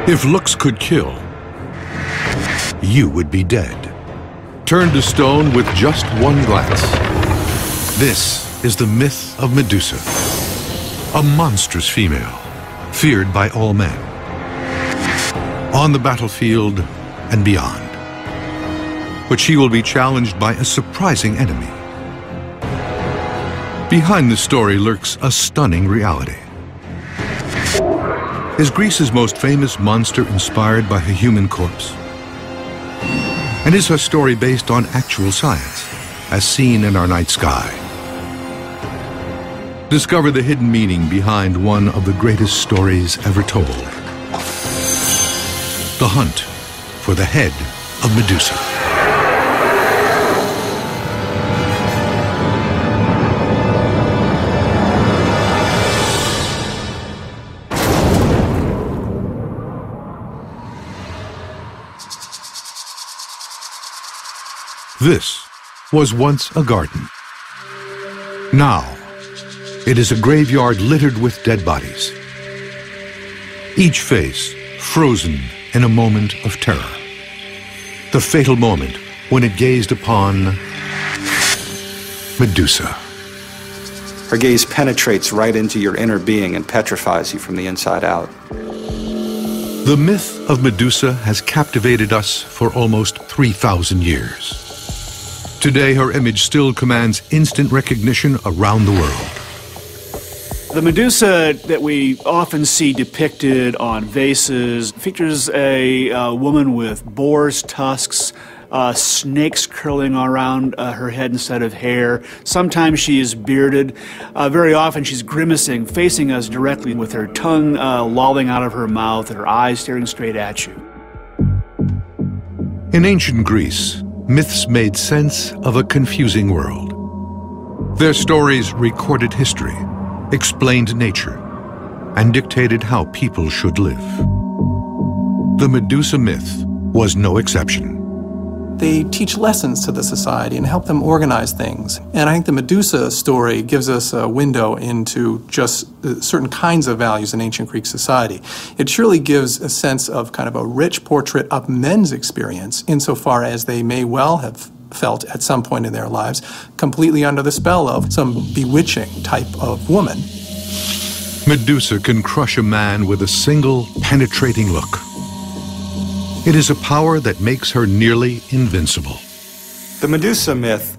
If looks could kill, you would be dead. Turned to stone with just one glance. This is the myth of Medusa, a monstrous female, feared by all men, on the battlefield and beyond. But she will be challenged by a surprising enemy. Behind the story lurks a stunning reality. Is Greece's most famous monster inspired by a human corpse? And is her story based on actual science, as seen in our night sky? Discover the hidden meaning behind one of the greatest stories ever told. The hunt for the head of Medusa. This was once a garden. Now, it is a graveyard littered with dead bodies. Each face frozen in a moment of terror. The fatal moment when it gazed upon Medusa. Her gaze penetrates right into your inner being and petrifies you from the inside out. The myth of Medusa has captivated us for almost 3,000 years. Today, her image still commands instant recognition around the world. The Medusa that we often see depicted on vases features a woman with boar's tusks, snakes curling around her head instead of hair. Sometimes she is bearded. Very often she's grimacing, facing us directly with her tongue lolling out of her mouth and her eyes staring straight at you. In ancient Greece, myths made sense of a confusing world. Their stories recorded history, explained nature, and dictated how people should live. The Medusa myth was no exception. They teach lessons to the society and help them organize things. And I think the Medusa story gives us a window into just certain kinds of values in ancient Greek society. It surely gives a sense of kind of a rich portrait of men's experience insofar as they may well have felt at some point in their lives completely under the spell of some bewitching type of woman. Medusa can crush a man with a single penetrating look. It is a power that makes her nearly invincible. The Medusa myth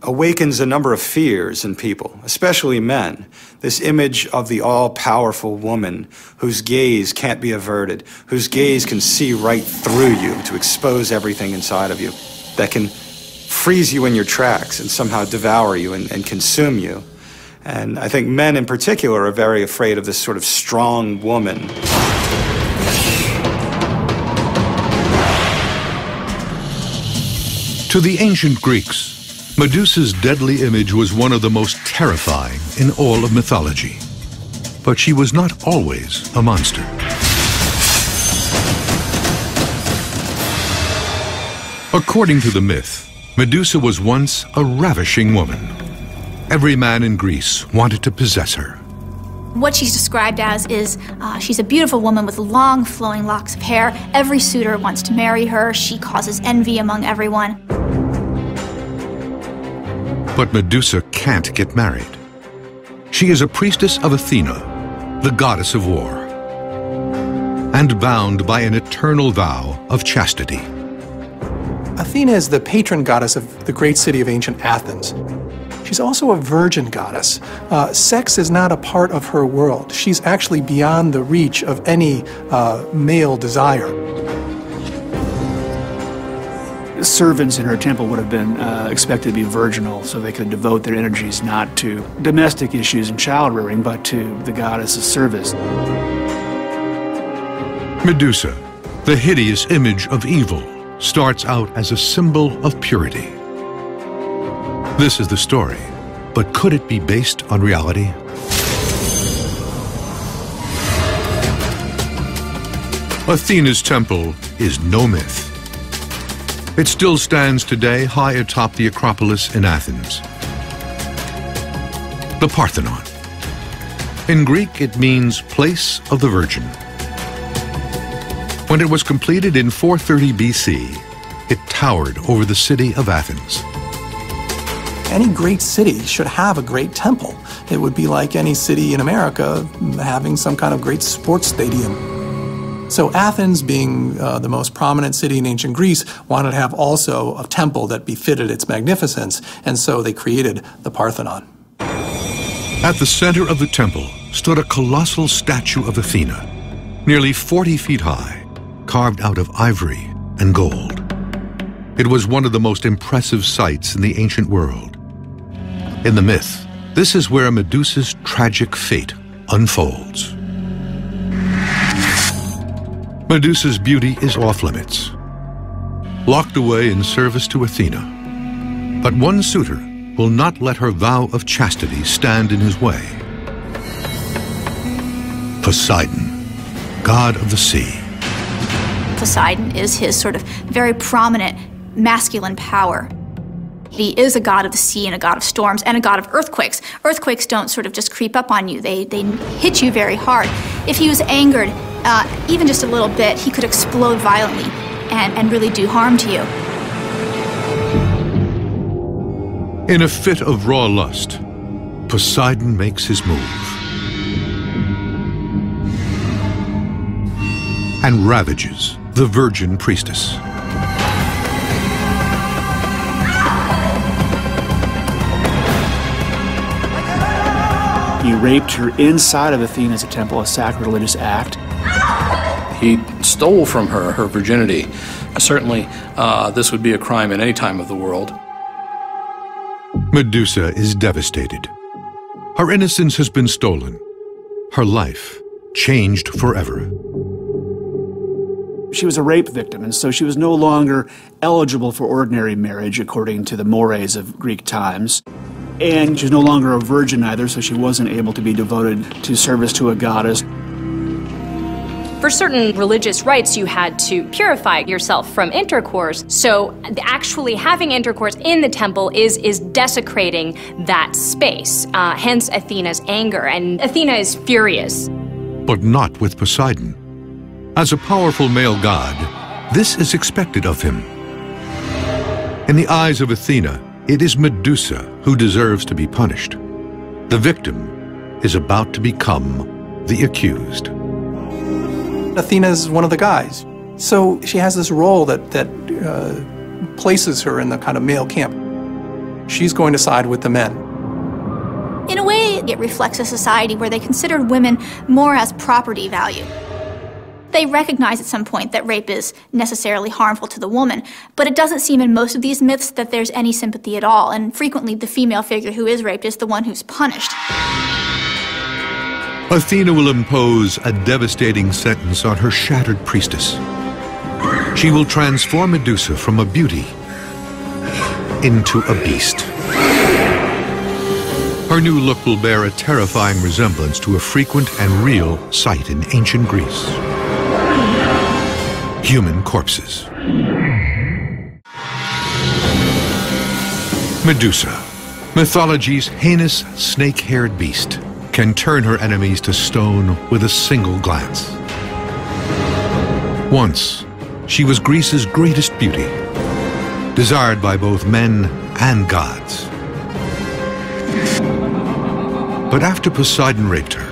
awakens a number of fears in people, especially men. This image of the all-powerful woman whose gaze can't be averted, whose gaze can see right through you to expose everything inside of you, that can freeze you in your tracks and somehow devour you and consume you. And I think men in particular are very afraid of this sort of strong woman. To the ancient Greeks, Medusa's deadly image was one of the most terrifying in all of mythology. But she was not always a monster. According to the myth, Medusa was once a ravishing woman. Every man in Greece wanted to possess her. What she's described as is she's a beautiful woman with long flowing locks of hair. Every suitor wants to marry her. She causes envy among everyone. But Medusa can't get married. She is a priestess of Athena, the goddess of war, and bound by an eternal vow of chastity. Athena is the patron goddess of the great city of ancient Athens. She's also a virgin goddess. Sex is not a part of her world. She's actually beyond the reach of any male desire. Servants in her temple would have been expected to be virginal, so they could devote their energies not to domestic issues and child rearing, but to the goddess's service. Medusa, the hideous image of evil, starts out as a symbol of purity. This is the story, but could it be based on reality? Athena's temple is no myth. It still stands today high atop the Acropolis in Athens. The Parthenon. In Greek, it means place of the Virgin. When it was completed in 430 BC, it towered over the city of Athens. Any great city should have a great temple. It would be like any city in America having some kind of great sports stadium. So Athens, being the most prominent city in ancient Greece, wanted to have also a temple that befitted its magnificence, and so they created the Parthenon. At the center of the temple stood a colossal statue of Athena, nearly 40 feet high, carved out of ivory and gold. It was one of the most impressive sights in the ancient world. In the myth, this is where Medusa's tragic fate unfolds. Medusa's beauty is off limits, locked away in service to Athena. But one suitor will not let her vow of chastity stand in his way. Poseidon, god of the sea. Poseidon is his sort of very prominent masculine power. He is a god of the sea and a god of storms and a god of earthquakes. Earthquakes don't sort of just creep up on you. They hit you very hard. If he was angered, even just a little bit, he could explode violently and really do harm to you. In a fit of raw lust, Poseidon makes his move and ravages the virgin priestess. He raped her inside of Athena's temple, a sacrilegious act. He stole from her her virginity. Certainly, this would be a crime in any time of the world. Medusa is devastated. Her innocence has been stolen. Her life changed forever. She was a rape victim, and so she was no longer eligible for ordinary marriage according to the mores of Greek times. And she was no longer a virgin either, so she wasn't able to be devoted to service to a goddess. For certain religious rites, you had to purify yourself from intercourse. So actually having intercourse in the temple is desecrating that space, hence Athena's anger. And Athena is furious. But not with Poseidon. As a powerful male god, this is expected of him. In the eyes of Athena, it is Medusa who deserves to be punished. The victim is about to become the accused. Athena is one of the guys. So she has this role that places her in the kind of male camp. She's going to side with the men. In a way, it reflects a society where they considered women more as property value. They recognize at some point that rape is necessarily harmful to the woman, but it doesn't seem in most of these myths that there's any sympathy at all, and frequently the female figure who is raped is the one who's punished. Athena will impose a devastating sentence on her shattered priestess. She will transform Medusa from a beauty into a beast. Her new look will bear a terrifying resemblance to a frequent and real sight in ancient Greece: human corpses. Medusa, mythology's heinous snake-haired beast, can turn her enemies to stone with a single glance. Once, she was Greece's greatest beauty, desired by both men and gods. But after Poseidon raped her,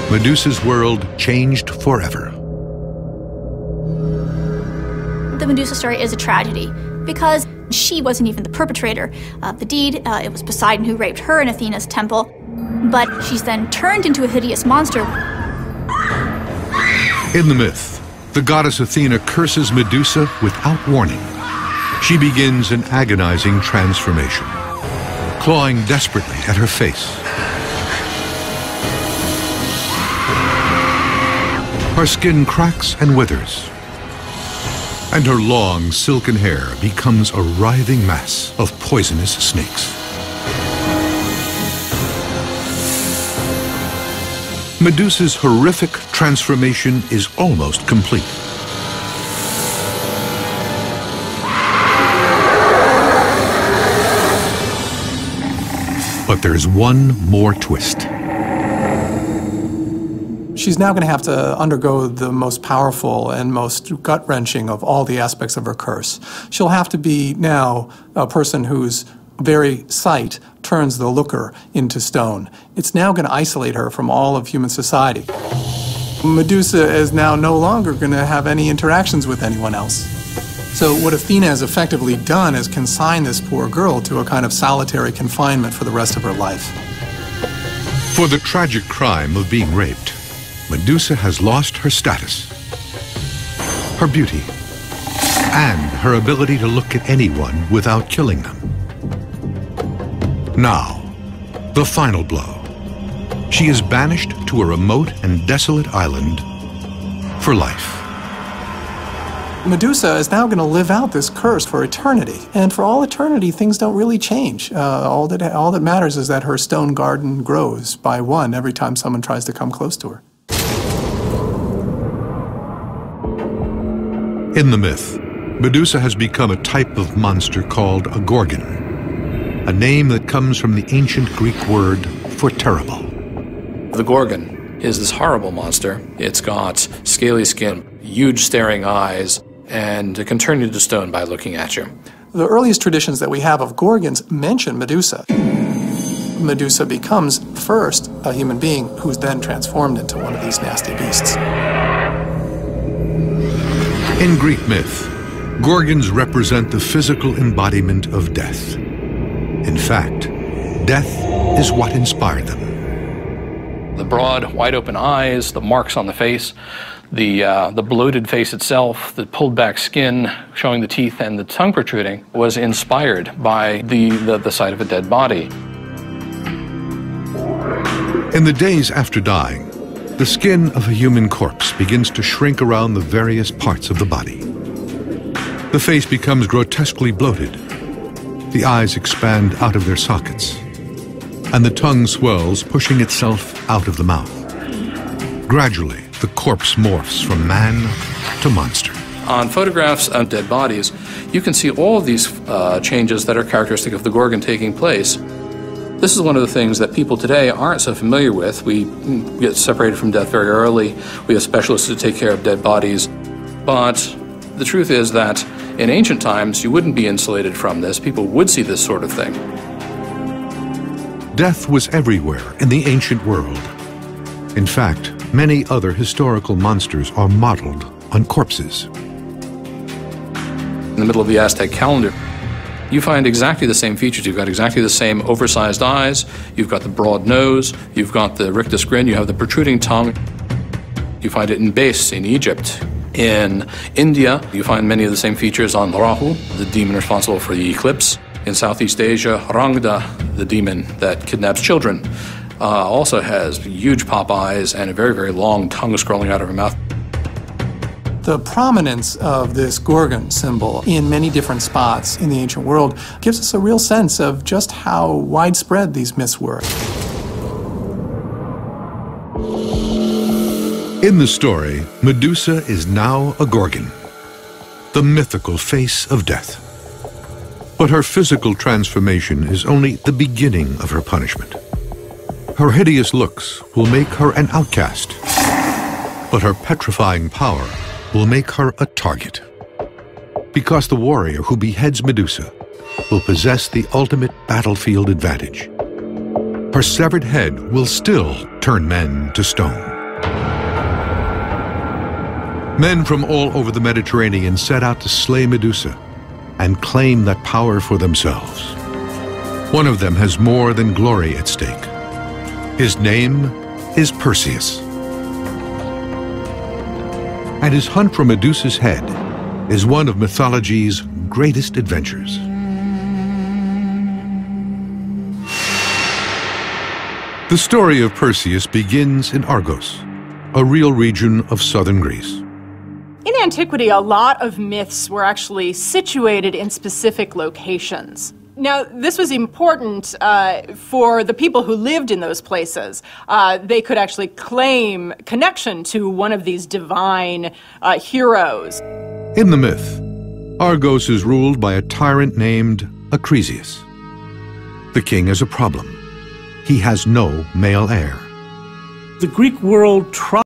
Medusa's world changed forever. The Medusa story is a tragedy because she wasn't even the perpetrator of the deed. It was Poseidon who raped her in Athena's temple. But she's then turned into a hideous monster. In the myth, the goddess Athena curses Medusa without warning. She begins an agonizing transformation, clawing desperately at her face. Her skin cracks and withers, and her long silken hair becomes a writhing mass of poisonous snakes. Medusa's horrific transformation is almost complete. But there's one more twist. She's now going to have to undergo the most powerful and most gut-wrenching of all the aspects of her curse. She'll have to be now a person whose very sight turns the looker into stone. It's now going to isolate her from all of human society. Medusa is now no longer going to have any interactions with anyone else. So what Athena has effectively done is consign this poor girl to a kind of solitary confinement for the rest of her life. For the tragic crime of being raped, Medusa has lost her status, her beauty, and her ability to look at anyone without killing them. Now, the final blow. She is banished to a remote and desolate island for life. Medusa is now going to live out this curse for eternity. And for all eternity, things don't really change. All that matters is that her stone garden grows by one every time someone tries to come close to her. In the myth, Medusa has become a type of monster called a gorgon, a name that comes from the ancient Greek word for terrible. The gorgon is this horrible monster. It's got scaly skin, huge staring eyes, and it can turn you to stone by looking at you. The earliest traditions that we have of gorgons mention Medusa. Medusa becomes first a human being who's then transformed into one of these nasty beasts. In Greek myth, gorgons represent the physical embodiment of death. In fact, death is what inspired them. The broad, wide-open eyes, the marks on the face, the bloated face itself, the pulled-back skin showing the teeth and the tongue protruding was inspired by the sight of a dead body. In the days after dying, the skin of a human corpse begins to shrink around the various parts of the body. The face becomes grotesquely bloated. The eyes expand out of their sockets, and the tongue swells, pushing itself out of the mouth. Gradually, the corpse morphs from man to monster. On photographs of dead bodies, you can see all of these changes that are characteristic of the gorgon taking place. This is one of the things that people today aren't so familiar with. We get separated from death very early. We have specialists who take care of dead bodies. But the truth is that in ancient times, you wouldn't be insulated from this. People would see this sort of thing. Death was everywhere in the ancient world. In fact, many other historical monsters are modeled on corpses. In the middle of the Aztec calendar, you find exactly the same features. You've got exactly the same oversized eyes, you've got the broad nose, you've got the rictus grin, you have the protruding tongue. You find it in Bes in Egypt. In India, you find many of the same features on Rahu, the demon responsible for the eclipse. In Southeast Asia, Rangda, the demon that kidnaps children, also has huge pop eyes and a very, very long tongue scrolling out of her mouth. The prominence of this gorgon symbol in many different spots in the ancient world gives us a real sense of just how widespread these myths were. In the story, Medusa is now a gorgon, the mythical face of death. But her physical transformation is only the beginning of her punishment. Her hideous looks will make her an outcast, but her petrifying power will make her a target. Because the warrior who beheads Medusa will possess the ultimate battlefield advantage. Her severed head will still turn men to stone. Men from all over the Mediterranean set out to slay Medusa and claim that power for themselves. One of them has more than glory at stake. His name is Perseus. And his hunt for Medusa's head is one of mythology's greatest adventures. The story of Perseus begins in Argos, a real region of southern Greece. In antiquity, a lot of myths were actually situated in specific locations. Now, this was important for the people who lived in those places. They could actually claim connection to one of these divine heroes. In the myth, Argos is ruled by a tyrant named Acrisius. The king has a problem. He has no male heir. The Greek world tried